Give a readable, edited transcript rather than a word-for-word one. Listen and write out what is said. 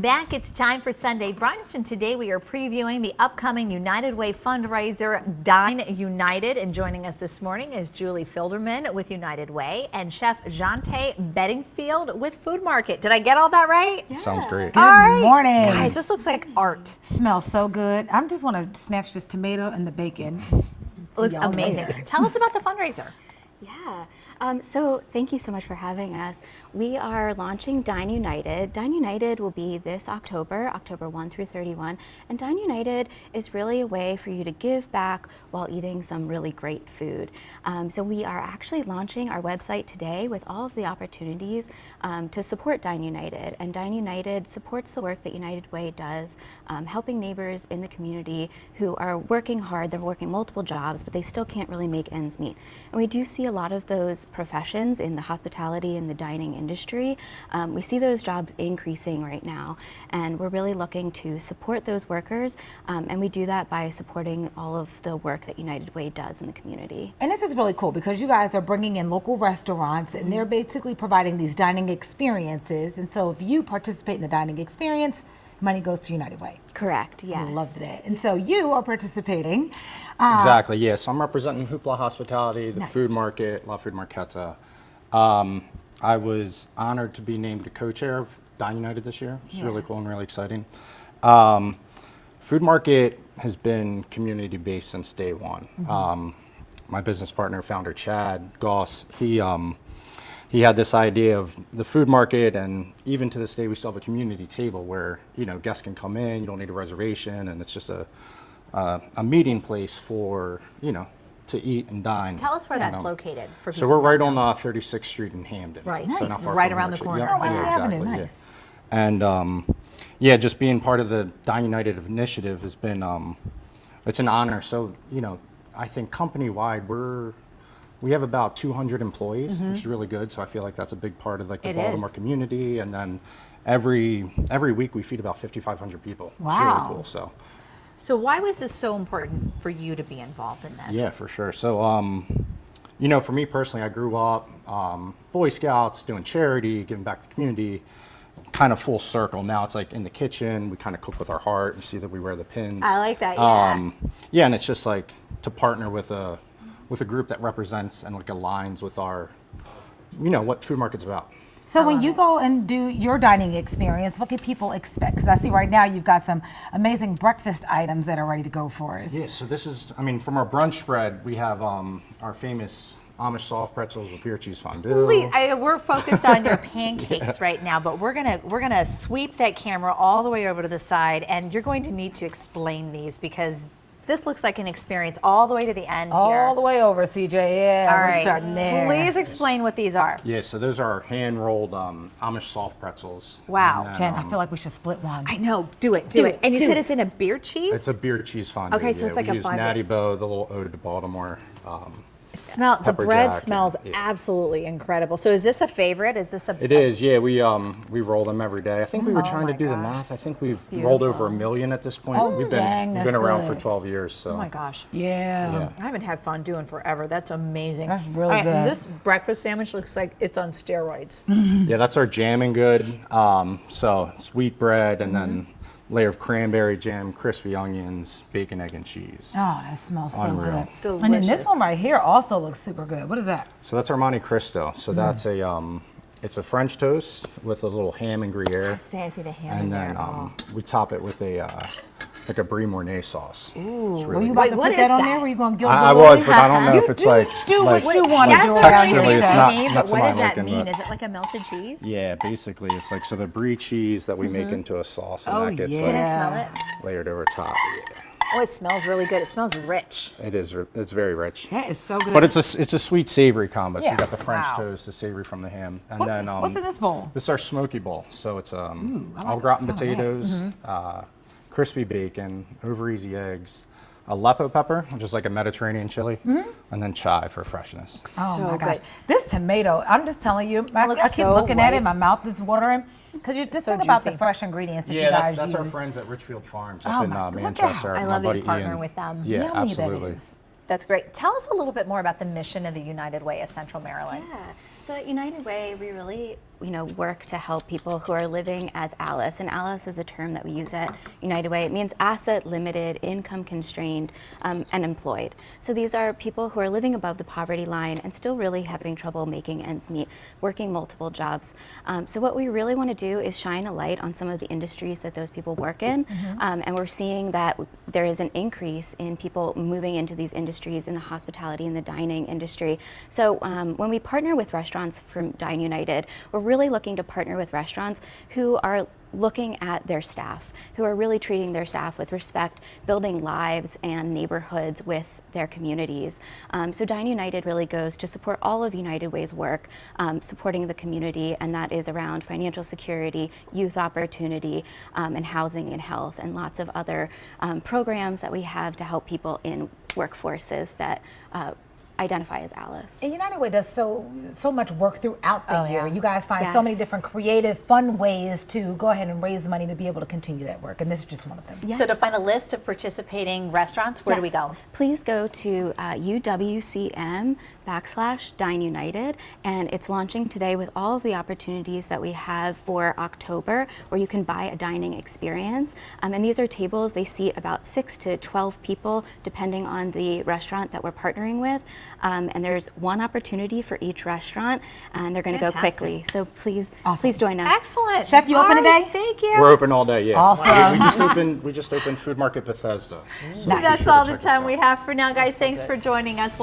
Back, it's time for Sunday Brunch, and today we are previewing the upcoming United Way fundraiser, Dine United. And joining us this morning is Julie Filderman with United Way and Chef Jante Bedingfield with Food Market. Did I get all that right? Yeah. Sounds great. Good morning. Guys, this looks like art. Smells so good. I just want to snatch this tomato and the bacon. It looks amazing. Tell us about the fundraiser. Yeah. So thank you so much for having us. We are launching Dine United. Dine United will be this October 1 through 31. And Dine United is really a way for you to give back while eating some really great food. So we are actually launching our website today with all of the opportunities to support Dine United. And Dine United supports the work that United Way does, helping neighbors in the community who are working hard. They're working multiple jobs, but they still can't really make ends meet. And we do see a lot of those professions in the hospitality and the dining industry. We see those jobs increasing right now, and we're really looking to support those workers, and we do that by supporting all of the work that United Way does in the community. And this is really cool because you guys are bringing in local restaurants and they're basically providing these dining experiences. And so if you participate in the dining experience, money goes to United Way. Correct, yes. I love that. And so you are participating. Exactly, yeah. So I'm representing Hoopla Hospitality, the Nice. Food Market, La Food Marqueta. I was honored to be named a co-chair of Dine United this year. It's really cool and really exciting. Food Market has been community-based since day one. My business partner, founder Chad Goss, he had this idea of the food market, and even to this day we still have a community table where guests can come in, you don't need a reservation, and it's just a meeting place for to eat and dine. Tell us where that's located. For So we're right on 36th Street in Hamden. Right. So Nice. not far Right from around the Orchard. corner. Yeah, Oh, right on the avenue, exactly, nice. And just being part of the Dine United initiative has been it's an honor. So I think company-wide we have about 200 employees, which is really good. So I feel like that's a big part of the It Baltimore is. community. And then every week we feed about 5,500 people. Wow. It's really cool. So why was this so important for you to be involved in this? Yeah, for sure. So for me personally, I grew up Boy Scouts, doing charity, giving back to the community, kind of full circle. Now it's like in the kitchen, we kind of cook with our heart. You see that we wear the pins. I like that, yeah. Yeah, and it's just like to partner with a group that represents and like aligns with our, what Food Market's about. So when you go and do your dining experience, what can people expect? Because I see right now you've got some amazing breakfast items that are ready to go for us. Yeah, so this is, from our brunch spread, we have our famous Amish soft pretzels with beer cheese fondue. We're focused on your pancakes right now, but we're gonna sweep that camera all the way over to the side, and you're going to need to explain these because this looks like an experience all the way to the end here. All the way over, CJ. Yeah, All we're right. starting there. Please explain what these are. Yeah, so those are hand-rolled Amish soft pretzels. Wow. And then, Jen, I feel like we should split one. I know. Do it. And you said it's in a beer cheese? It's a beer cheese fondue. Okay, so it's like we a use fondue. Natty Boh, the little ode to Baltimore. The pepper bread jack, smells yeah. absolutely incredible. So is this a favorite? Is this a? It is, yeah. We roll them every day. I think we were trying to do the math. I think we've rolled over 1 million at this point. Oh, we've dang, been that's around for good. 12 years. So. Oh my gosh. Yeah. I haven't had fondue in forever. That's amazing. That's really All right, and good. this breakfast sandwich looks like it's on steroids. Yeah, that's our jamming good. So sweet bread and then layer of cranberry jam, crispy onions, bacon, egg, and cheese. Oh, that smells so Unreal. good. And then this Delicious. one right here also looks super good. What is that? So that's our Monte Cristo. So that's it's a French toast with a little ham and Gruyere. I see the ham in And there. then we top it with like a brie mornay sauce. Ooh, it's Were really you good. about Wait, to what put that is on that? there? Were you going to gild I the was, lily? but I don't know if it's like do like what you want to Yes, do. that's around texturally, here. it's not- James, not to what my does that liking, mean? but- Is it like a melted cheese? Yeah, basically it's like so the brie cheese that we make into a sauce and Oh, that gets yeah. Can I Yeah. smell it? layered over top. Yeah. Oh, it smells really good. It smells rich. It is. It's very rich. That is so good. But it's a sweet savory combo. So Yeah. you got the French Wow. toast, the savory from the ham, and What- then what's in this bowl? This is our smoky bowl. So it's I like au the gratin sound of that. potatoes, crispy bacon, over easy eggs, Aleppo pepper, which is like a Mediterranean chili, and then chive for freshness. Oh So my gosh. good. This tomato, I'm just telling you, I looks keep so looking at it, ripe. my mouth is watering. Because you just So think about juicy. the fresh ingredients that you Yeah, guys that's our use. friends at Richfield Farms Oh up in my- look at Manchester. that. I My love that buddy you partner Ian. with them. Yeah, Yummy absolutely. that is. That's great. Tell us a little bit more about the mission of the United Way of Central Maryland. Yeah. So at United Way, we really work to help people who are living as ALICE. And ALICE is a term that we use at United Way. It means asset limited, income constrained, and employed. So these are people who are living above the poverty line and still really having trouble making ends meet, working multiple jobs. So what we really want to do is shine a light on some of the industries that those people work in. And we're seeing that there is an increase in people moving into these industries in the hospitality and the dining industry. So when we partner with restaurants from Dine United, we're really looking to partner with restaurants who are looking at their staff, who are really treating their staff with respect, building lives and neighborhoods with their communities. So Dine United really goes to support all of United Way's work, supporting the community, and that is around financial security, youth opportunity, and housing and health, and lots of other programs that we have to help people in workforces that identify as ALICE. And United Way does so much work throughout the year. Yeah. You guys find so many different creative, fun ways to go ahead and raise money to be able to continue that work, and this is just one of them. Yes. So to find a list of participating restaurants, where do we go? Please go to UWCM/Dine United, and it's launching today with all of the opportunities that we have for October, where you can buy a dining experience. And these are tables, they seat about 6 to 12 people, depending on the restaurant that we're partnering with. And there's one opportunity for each restaurant, and they're going to go quickly. So please join us. Excellent. Chef, you open today? Thank you. We're open all day, yeah. Awesome. We just opened Food Market Bethesda. So be That's sure to all the check us time out. we have for now, guys. Thanks for joining us.